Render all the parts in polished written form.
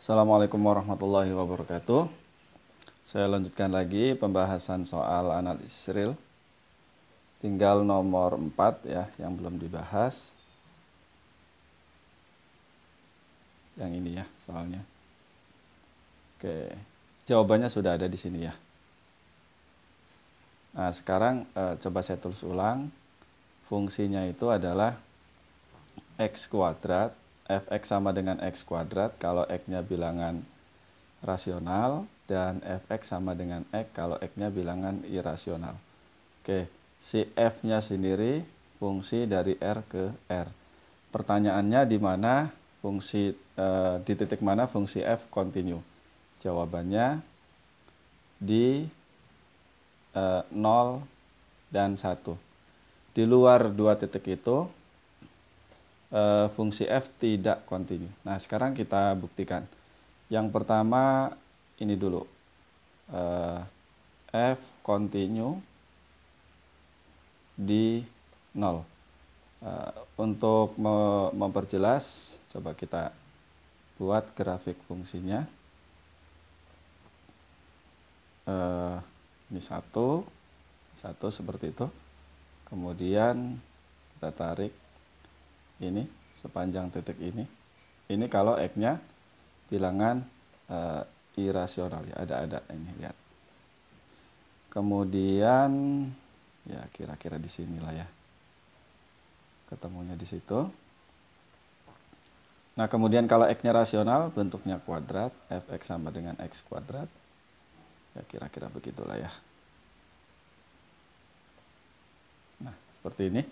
Assalamualaikum warahmatullahi wabarakatuh. Saya lanjutkan lagi pembahasan soal analisis real. Tinggal nomor 4 ya yang belum dibahas. Yang ini ya soalnya. Oke, jawabannya sudah ada di sini ya. Nah, sekarang coba saya tulis ulang. Fungsinya itu adalah x kuadrat, fx sama dengan x kuadrat kalau x-nya bilangan rasional, dan fx sama dengan x kalau x-nya bilangan irasional. Oke, si f-nya sendiri fungsi dari r ke r. Pertanyaannya di mana fungsi di titik mana fungsi f kontinu? Jawabannya di 0 dan 1. Di luar dua titik itu fungsi f tidak kontinu. Nah, sekarang kita buktikan. Yang pertama ini dulu. F kontinu di 0. Untuk memperjelas, coba kita buat grafik fungsinya. Ini satu seperti itu. Kemudian kita tarik ini sepanjang titik ini. Ini kalau x-nya bilangan irasional ya, ada ini lihat. Kemudian ya kira-kira di sinilah ya. Ketemunya di situ. Nah, kemudian kalau x-nya rasional bentuknya kuadrat, fx sama dengan x kuadrat. Ya kira-kira begitulah ya. Nah, seperti ini.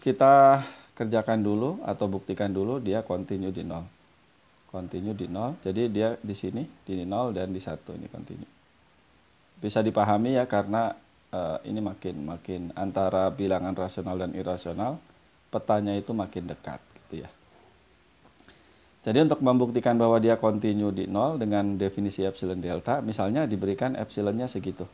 Kita kerjakan dulu atau buktikan dulu dia kontinu di 0. Kontinu di 0, jadi dia di sini di 0 dan di 1 ini kontinu. Bisa dipahami ya karena ini makin antara bilangan rasional dan irasional, petanya itu makin dekat gitu ya. Jadi untuk membuktikan bahwa dia kontinu di 0 dengan definisi epsilon delta, misalnya diberikan epsilonnya segitu.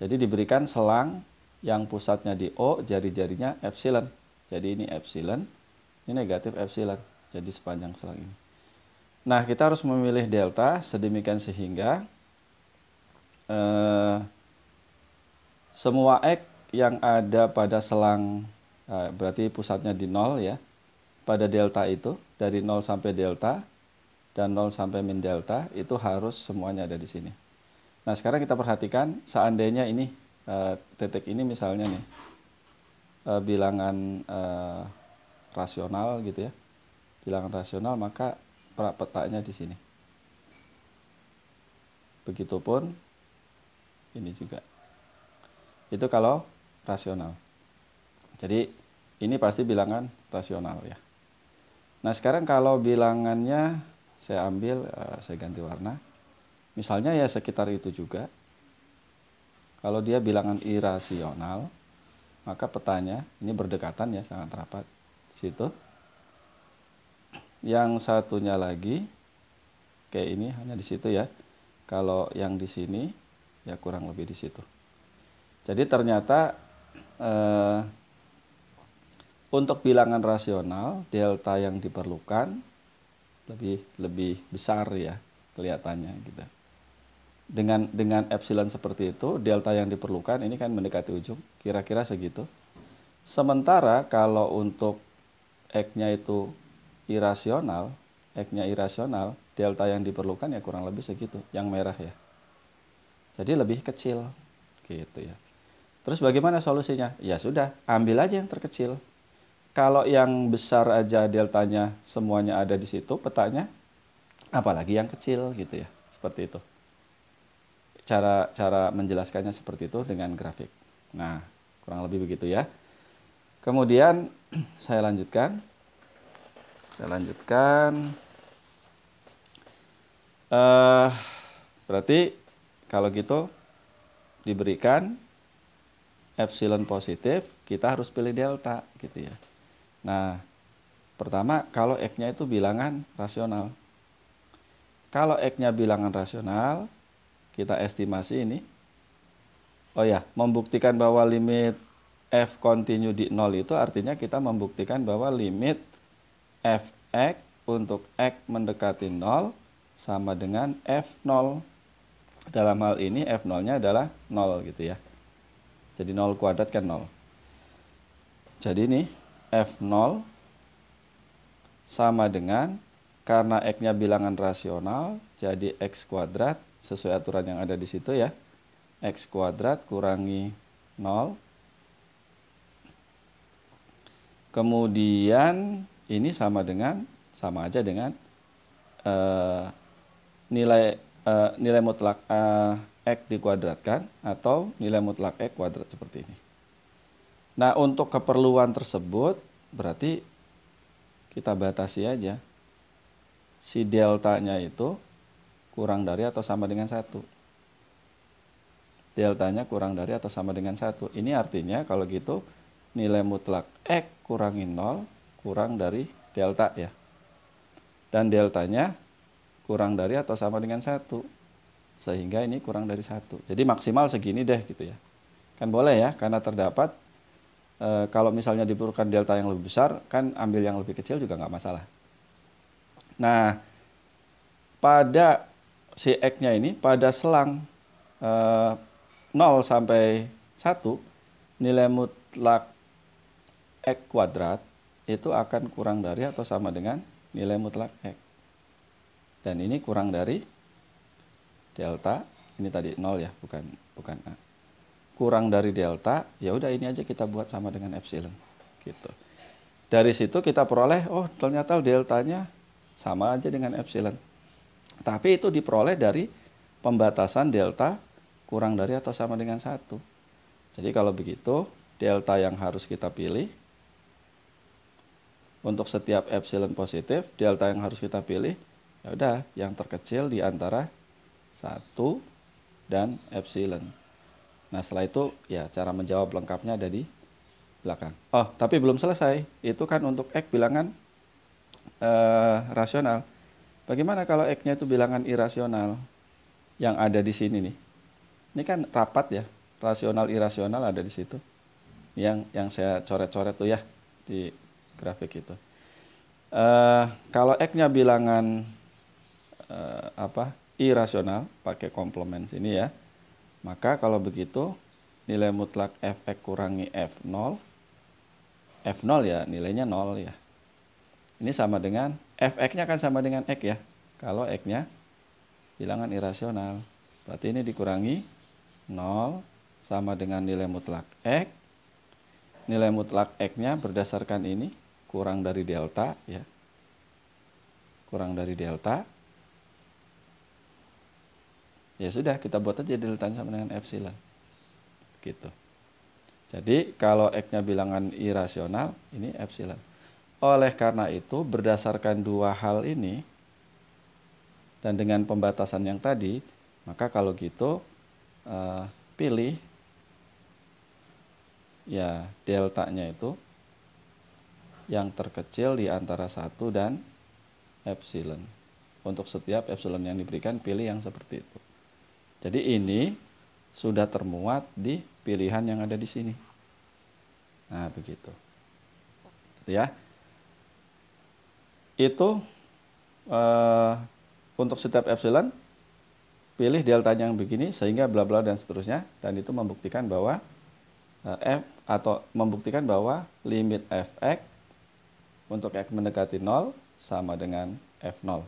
Jadi diberikan selang yang pusatnya di O, jari-jarinya epsilon. Jadi ini epsilon, ini negatif epsilon. Jadi sepanjang selang ini. Nah, kita harus memilih delta sedemikian sehingga semua X yang ada pada selang, berarti pusatnya di 0 ya, pada delta itu, dari 0 sampai delta, dan 0 sampai min delta, itu harus semuanya ada di sini. Nah, sekarang kita perhatikan, seandainya ini, titik ini misalnya nih, bilangan rasional gitu ya, bilangan rasional, maka petanya di sini. Begitupun ini juga. Itu kalau rasional. Jadi ini pasti bilangan rasional ya. Nah, sekarang kalau bilangannya saya ambil, saya ganti warna. Misalnya ya sekitar itu juga. Kalau dia bilangan irasional, maka petanya ini berdekatan ya, sangat rapat. Situ. Yang satunya lagi kayak ini hanya di situ ya. Kalau yang di sini ya kurang lebih di situ. Jadi ternyata untuk bilangan rasional delta yang diperlukan lebih besar ya kelihatannya gitu. Dengan epsilon seperti itu, delta yang diperlukan ini kan mendekati ujung, kira-kira segitu. Sementara kalau untuk x-nya itu irasional, delta yang diperlukan ya kurang lebih segitu, yang merah ya. Jadi lebih kecil gitu ya. Terus bagaimana solusinya? Ya sudah, ambil aja yang terkecil. Kalau yang besar aja deltanya semuanya ada di situ petanya, apalagi yang kecil gitu ya. Seperti itu. Cara menjelaskannya seperti itu dengan grafik. Nah, kurang lebih begitu ya. Kemudian saya lanjutkan. Berarti kalau gitu diberikan epsilon positif, kita harus pilih delta gitu ya. Nah, pertama kalau x-nya itu bilangan rasional. Kalau x-nya bilangan rasional, kita estimasi ini. Oh ya, membuktikan bahwa limit f kontinu di 0 itu artinya kita membuktikan bahwa limit f X untuk X mendekati 0 sama dengan F0. Dalam hal ini F0-nya adalah 0 gitu ya. Jadi 0 kuadrat kan 0. Jadi ini F0 sama dengan, karena X-nya bilangan rasional, jadi X kuadrat sesuai aturan yang ada di situ ya. X kuadrat kurangi 0. Kemudian ini sama aja dengan nilai mutlak X dikuadratkan atau nilai mutlak X kuadrat seperti ini. Nah, untuk keperluan tersebut berarti kita batasi aja. Si deltanya itu kurang dari atau sama dengan 1. Deltanya kurang dari atau sama dengan 1. Ini artinya kalau gitu nilai mutlak X kurangi 0 kurang dari delta ya. Dan deltanya kurang dari atau sama dengan 1. Sehingga ini kurang dari 1. Jadi maksimal segini deh gitu ya. Kan boleh ya, karena terdapat kalau misalnya diperlukan delta yang lebih besar, kan ambil yang lebih kecil juga nggak masalah. Nah, pada si X-nya ini, pada selang 0 sampai 1, nilai mutlak X kuadrat itu akan kurang dari atau sama dengan nilai mutlak X. Dan ini kurang dari delta, ini tadi 0 ya, bukan A. Kurang dari delta, ya udah ini aja kita buat sama dengan epsilon. Gitu. Dari situ kita peroleh, oh ternyata deltanya sama aja dengan epsilon. Tapi itu diperoleh dari pembatasan delta kurang dari atau sama dengan 1. Jadi kalau begitu, delta yang harus kita pilih untuk setiap epsilon positif, delta yang harus kita pilih, ya udah yang terkecil di antara 1 dan epsilon. Nah, setelah itu ya cara menjawab lengkapnya ada di belakang. Oh, tapi belum selesai. Itu kan untuk X bilangan rasional. Bagaimana kalau X-nya itu bilangan irasional yang ada di sini nih? Ini kan rapat ya, rasional irasional ada di situ. Yang saya coret-coret tuh ya di grafik itu. Kalau X-nya bilangan irasional pakai komplement sini ya. Maka kalau begitu nilai mutlak Fx kurangi F0. F0 ya nilainya 0 ya. Ini sama dengan Fx-nya kan sama dengan X ya. Kalau X-nya bilangan irasional. Berarti ini dikurangi 0 sama dengan nilai mutlak X. Nilai mutlak X-nya berdasarkan ini kurang dari delta ya. Kurang dari delta. Ya sudah, kita buat aja deltanya sama dengan epsilon. Gitu. Jadi kalau X-nya bilangan irasional, ini epsilon. Oleh karena itu, berdasarkan dua hal ini, dan dengan pembatasan yang tadi, maka kalau gitu, pilih ya deltanya itu yang terkecil di antara 1 dan epsilon. Untuk setiap epsilon yang diberikan, pilih yang seperti itu. Jadi ini sudah termuat di pilihan yang ada di sini. Nah, begitu. Gitu ya. Itu untuk setiap epsilon, pilih deltanya yang begini sehingga bla bla dan seterusnya. Dan itu membuktikan bahwa membuktikan bahwa limit Fx untuk X mendekati 0 sama dengan F0.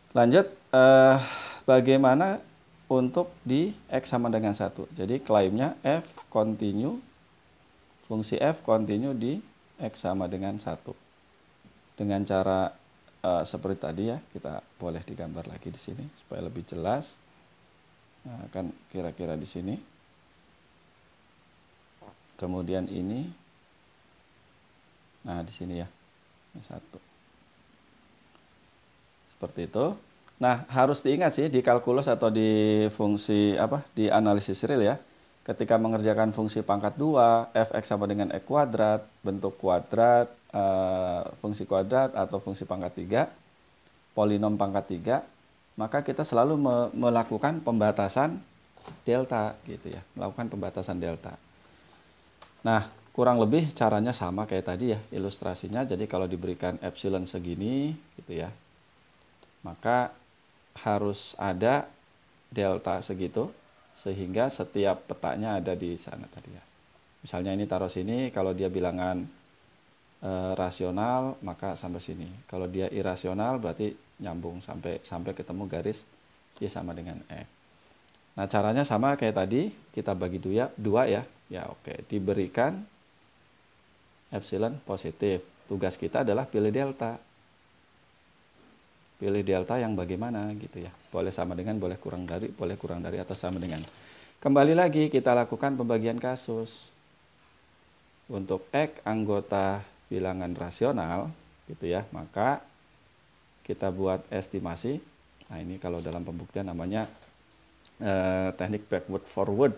Lanjut, bagaimana untuk di X sama dengan 1. Jadi klaimnya F continue, fungsi F continue di X sama dengan 1. Dengan cara seperti tadi ya, kita boleh digambar lagi di sini supaya lebih jelas. Nah, kan kira-kira di sini. Kemudian ini. Nah, di sini ya. Ini 1. Seperti itu. Nah, harus diingat sih di kalkulus atau di fungsi di analisis real ya. Ketika mengerjakan fungsi pangkat 2, fx sama dengan x kuadrat, bentuk kuadrat, fungsi kuadrat atau fungsi pangkat 3, polinom pangkat 3, maka kita selalu melakukan pembatasan delta gitu ya, melakukan pembatasan delta. Nah, kurang lebih caranya sama kayak tadi ya ilustrasinya. Jadi kalau diberikan epsilon segini gitu ya, maka harus ada delta segitu sehingga setiap petanya ada di sana tadi ya. Misalnya ini taruh sini, kalau dia bilangan rasional maka sampai sini. Kalau dia irasional berarti nyambung sampai ketemu garis Y sama dengan X. Nah, caranya sama kayak tadi, kita bagi dua ya. Ya oke, diberikan epsilon positif. Tugas kita adalah pilih delta. Pilih delta yang bagaimana gitu ya. Boleh sama dengan, boleh kurang dari atau sama dengan. Kembali lagi kita lakukan pembagian kasus. Untuk X anggota bilangan rasional gitu ya, maka kita buat estimasi. Nah, ini kalau dalam pembuktian namanya teknik backward forward.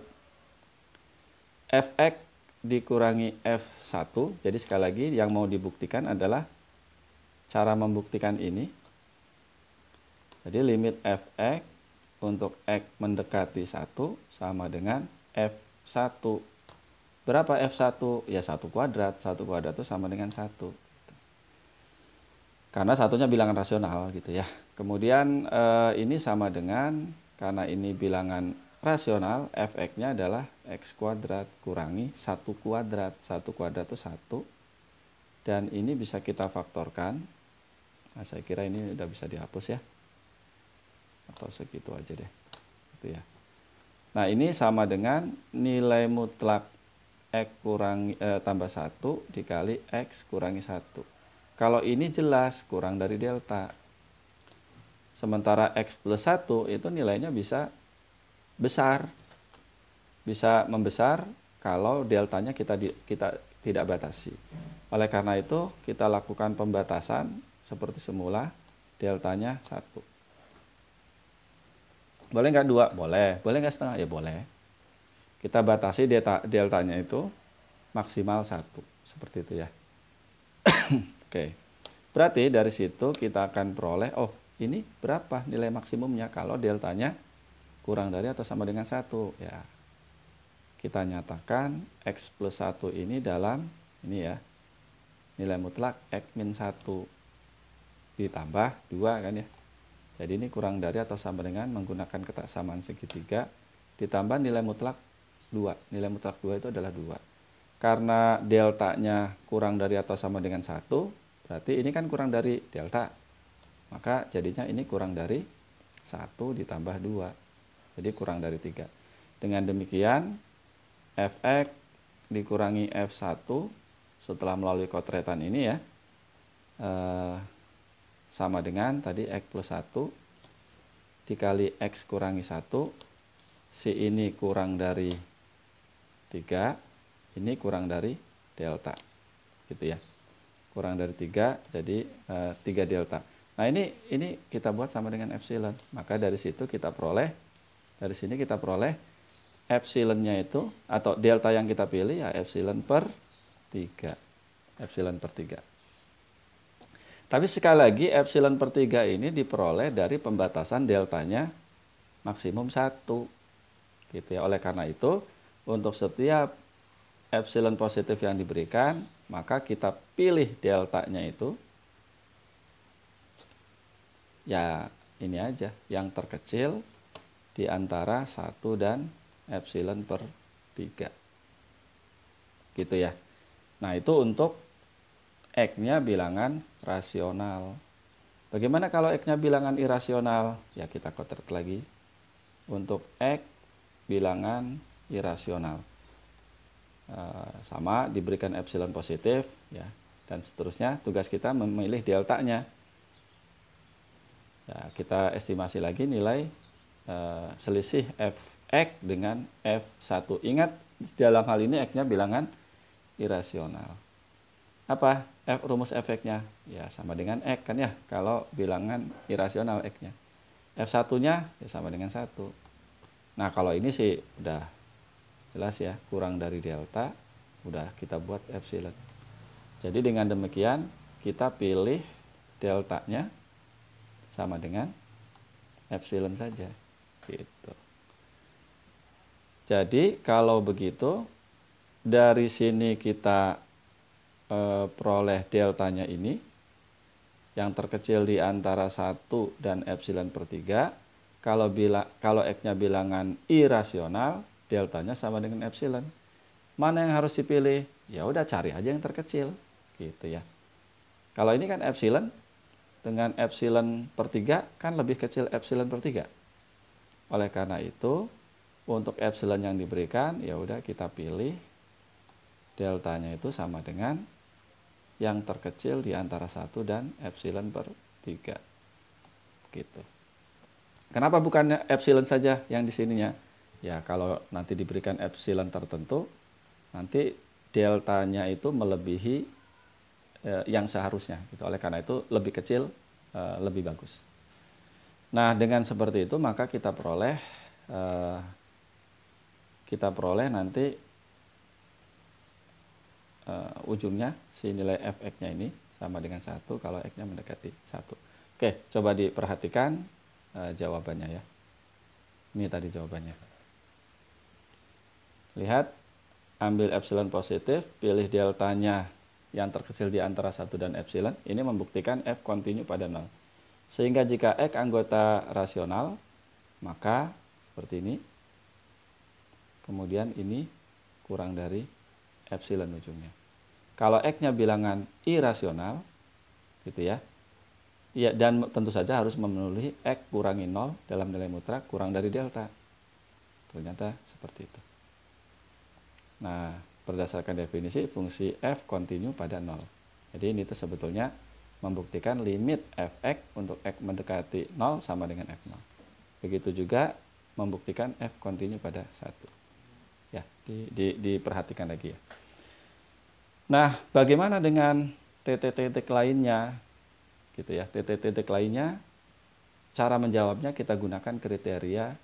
Fx dikurangi F1. Jadi sekali lagi yang mau dibuktikan adalah cara membuktikan ini. Jadi limit Fx untuk X mendekati 1 sama dengan F1. Berapa F1? Ya 1 kuadrat. 1 kuadrat itu sama dengan 1. Karena satunya bilangan rasional gitu ya. Kemudian ini sama dengan, karena ini bilangan rasional, Fx-nya adalah X kuadrat kurangi 1 kuadrat. 1 kuadrat itu 1. Dan ini bisa kita faktorkan. Nah, saya kira ini udah bisa dihapus ya. Atau segitu aja deh. Gitu ya. Nah, ini sama dengan nilai mutlak X tambah 1 dikali X kurangi 1. Kalau ini jelas kurang dari delta. Sementara X plus 1 itu nilainya bisa besar. Bisa membesar kalau deltanya kita tidak batasi. Oleh karena itu kita lakukan pembatasan seperti semula, deltanya 1. Boleh nggak 2? Boleh. Boleh nggak setengah? Ya boleh. Kita batasi deltanya itu maksimal 1. Seperti itu ya. Oke. Berarti dari situ kita akan peroleh, oh ini berapa nilai maksimumnya kalau deltanya kurang dari atau sama dengan 1. Ya. Kita nyatakan X plus 1 ini dalam, ini ya, nilai mutlak X min 1 ditambah 2 kan ya. Jadi ini kurang dari atau sama dengan menggunakan kesamaan segitiga ditambah nilai mutlak 2. Nilai mutlak 2 itu adalah 2. Karena deltanya kurang dari atau sama dengan 1, berarti ini kan kurang dari delta. Maka jadinya ini kurang dari 1 ditambah 2. Jadi kurang dari 3. Dengan demikian, Fx dikurangi F1 setelah melalui kotretan ini ya, sama dengan tadi X plus 1 dikali X kurangi 1. Si ini kurang dari 3, ini kurang dari delta. Gitu ya. Kurang dari 3, jadi 3 delta. Nah, ini kita buat sama dengan epsilon. Maka dari situ kita peroleh, dari sini kita peroleh epsilonnya itu, atau delta yang kita pilih ya epsilon per 3. Epsilon per 3. Tapi sekali lagi epsilon per 3 ini diperoleh dari pembatasan deltanya maksimum 1. Gitu ya. Oleh karena itu, untuk setiap epsilon positif yang diberikan, maka kita pilih deltanya itu ya ini aja, yang terkecil di antara 1 dan epsilon per 3. Gitu ya. Nah, itu untuk X-nya bilangan rasional. Bagaimana kalau X-nya bilangan irasional? Ya kita kotret lagi. Untuk X bilangan irasional. Sama diberikan epsilon positif ya, dan seterusnya. Tugas kita memilih deltanya. Ya, kita estimasi lagi nilai selisih Fx dengan F1. Ingat dalam hal ini X-nya bilangan irasional. Apa rumus Fx-nya? Ya sama dengan X kan ya, kalau bilangan irasional X-nya. F1-nya ya sama dengan 1. Nah, kalau ini sih udah jelas ya, kurang dari delta, udah kita buat epsilon. Jadi dengan demikian kita pilih deltanya sama dengan epsilon saja. Gitu. Jadi kalau begitu dari sini kita peroleh deltanya ini, yang terkecil di antara 1 dan epsilon per 3. Kalau X-nya bilangan irasional, deltanya sama dengan epsilon. Mana yang harus dipilih? Ya udah cari aja yang terkecil, gitu ya. Kalau ini kan epsilon, dengan epsilon per 3 kan lebih kecil epsilon per 3. Oleh karena itu, untuk epsilon yang diberikan, ya udah kita pilih deltanya itu sama dengan yang terkecil di antara 1 dan epsilon per 3. Gitu. Kenapa bukan epsilon saja yang di sininya? Ya kalau nanti diberikan epsilon tertentu, nanti deltanya itu melebihi yang seharusnya. Gitu. Oleh karena itu lebih kecil, lebih bagus. Nah dengan seperti itu maka kita peroleh nanti ujungnya si nilai fx-nya ini sama dengan 1 kalau x-nya mendekati 1. Oke, coba diperhatikan jawabannya ya. Ini tadi jawabannya. Lihat, ambil epsilon positif, pilih deltanya yang terkecil di antara 1 dan epsilon. Ini membuktikan f kontinu pada 0. Sehingga jika x anggota rasional, maka seperti ini. Kemudian ini kurang dari epsilon ujungnya. Kalau x-nya bilangan irasional, gitu ya. Ya, dan tentu saja harus memenuhi x kurangi 0 dalam nilai mutlak kurang dari delta. Ternyata seperti itu. Nah, berdasarkan definisi fungsi f kontinu pada 0. Jadi ini tuh sebetulnya membuktikan limit fx untuk x mendekati 0 sama dengan f0. Begitu juga membuktikan f kontinu pada 1. Ya, diperhatikan lagi ya. Nah, bagaimana dengan titik-titik lainnya? Gitu ya, titik-titik lainnya, cara menjawabnya kita gunakan kriteria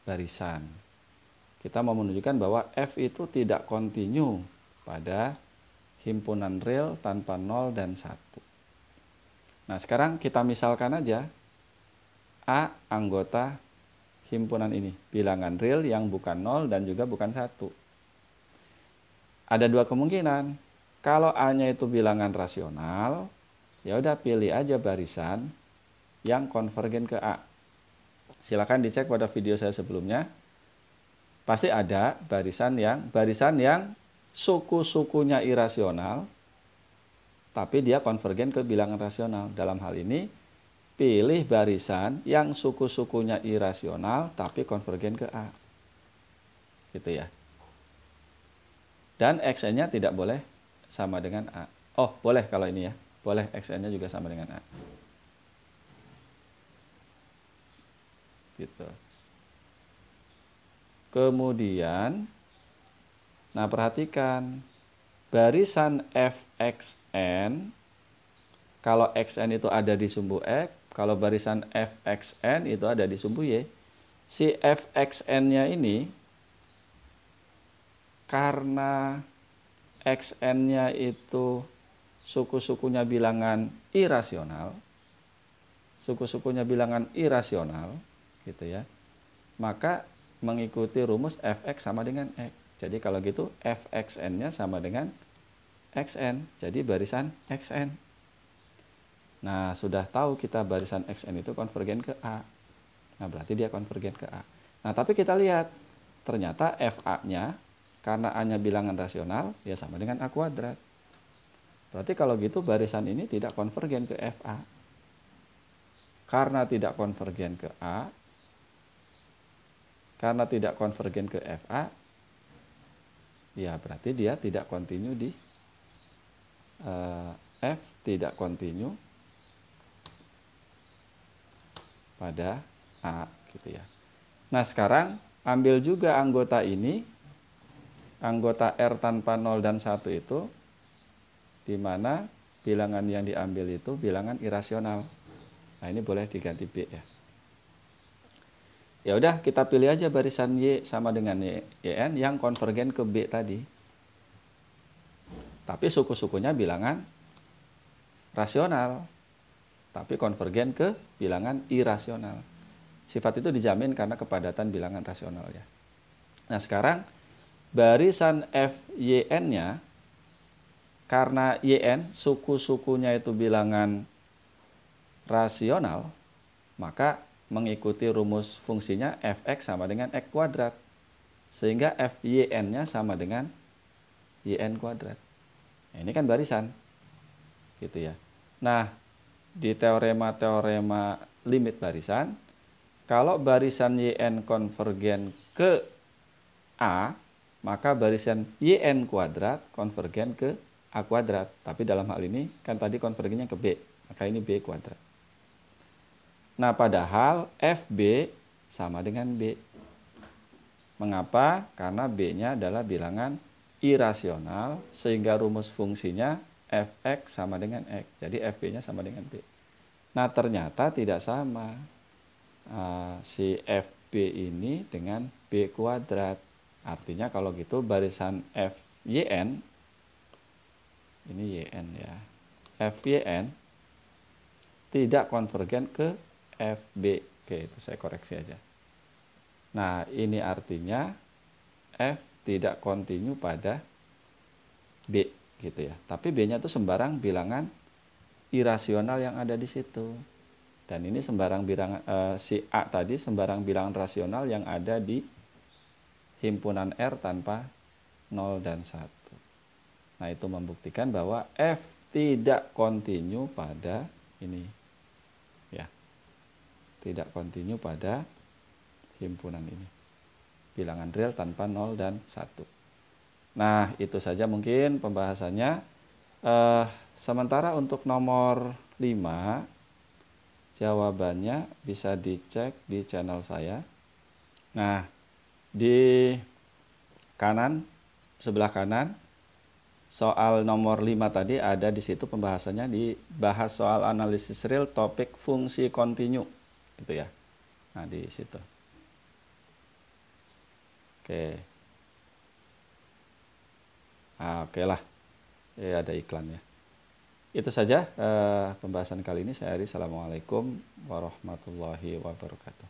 barisan. Kita mau menunjukkan bahwa f itu tidak kontinu pada himpunan real tanpa 0 dan 1. Nah, sekarang kita misalkan aja A anggota himpunan ini, bilangan real yang bukan 0 dan juga bukan 1. Ada dua kemungkinan. Kalau A-nya itu bilangan rasional, ya udah pilih aja barisan yang konvergen ke A. Silakan dicek pada video saya sebelumnya. Pasti ada barisan yang suku-sukunya irasional, tapi dia konvergen ke bilangan rasional. Dalam hal ini, pilih barisan yang suku-sukunya irasional, tapi konvergen ke A. Gitu ya. Dan Xn-nya tidak boleh sama dengan A. Oh, boleh kalau ini ya. Boleh Xn-nya juga sama dengan A. Gitu. Kemudian, nah perhatikan, barisan fxn, kalau xn itu ada di sumbu x, kalau barisan fxn itu ada di sumbu y. Si fxn-nya ini, karena xn-nya itu suku-sukunya bilangan irasional, gitu ya, maka mengikuti rumus fx sama dengan x. Jadi kalau gitu fxn-nya sama dengan xn, jadi barisan xn. Nah, sudah tahu kita barisan xn itu konvergen ke A. Nah, berarti dia konvergen ke A. Nah, tapi kita lihat, ternyata fa-nya, karena A-nya bilangan rasional, ya sama dengan A kuadrat. Berarti kalau gitu barisan ini tidak konvergen ke fa. Karena tidak konvergen ke A, fa, ya berarti dia tidak kontinu di f tidak kontinu pada A, gitu ya. Nah, sekarang ambil juga anggota ini, anggota R tanpa 0 dan 1 itu, di mana bilangan yang diambil itu bilangan irasional. Nah, ini boleh diganti B ya. Ya udah, kita pilih aja barisan Y sama dengan YN yang konvergen ke B tadi. Tapi suku-sukunya bilangan rasional, tapi konvergen ke bilangan irasional. Sifat itu dijamin karena kepadatan bilangan rasional ya. Nah, sekarang barisan FYN-nya, karena YN suku-sukunya itu bilangan rasional, maka mengikuti rumus fungsinya fx sama dengan x kuadrat. Sehingga FYN-nya sama dengan YN kuadrat. Nah, ini kan barisan. Gitu ya. Nah, di teorema-teorema limit barisan, kalau barisan YN konvergen ke A, maka barisan YN kuadrat konvergen ke A kuadrat. Tapi dalam hal ini kan tadi konvergennya ke B, maka ini B kuadrat. Nah, padahal FB sama dengan B. Mengapa? Karena B-nya adalah bilangan irasional, sehingga rumus fungsinya fx sama dengan x. Jadi FB-nya sama dengan B. Nah, ternyata tidak sama. Si FB ini dengan B kuadrat. Artinya kalau gitu barisan FYN, ini YN ya, FYN tidak konvergen ke FB. Oke, itu saya koreksi aja. Nah, ini artinya F tidak kontinu pada B gitu ya. Tapi B-nya itu sembarang bilangan irasional yang ada di situ. Dan ini sembarang bilangan si A tadi sembarang bilangan rasional yang ada di himpunan R tanpa 0 dan 1. Nah, itu membuktikan bahwa F tidak kontinu pada ini. Ya. Tidak kontinu pada himpunan ini. Bilangan real tanpa 0 dan 1. Nah, itu saja mungkin pembahasannya. Sementara untuk nomor 5, jawabannya bisa dicek di channel saya. Nah, di kanan, sebelah kanan, soal nomor 5 tadi ada di situ pembahasannya, dibahas soal analisis real topik fungsi kontinu. Gitu ya. Nah, di situ. Oke. Oke lah. Ada iklan ya. Itu saja pembahasan kali ini. Saya Ari. Assalamualaikum warahmatullahi wabarakatuh.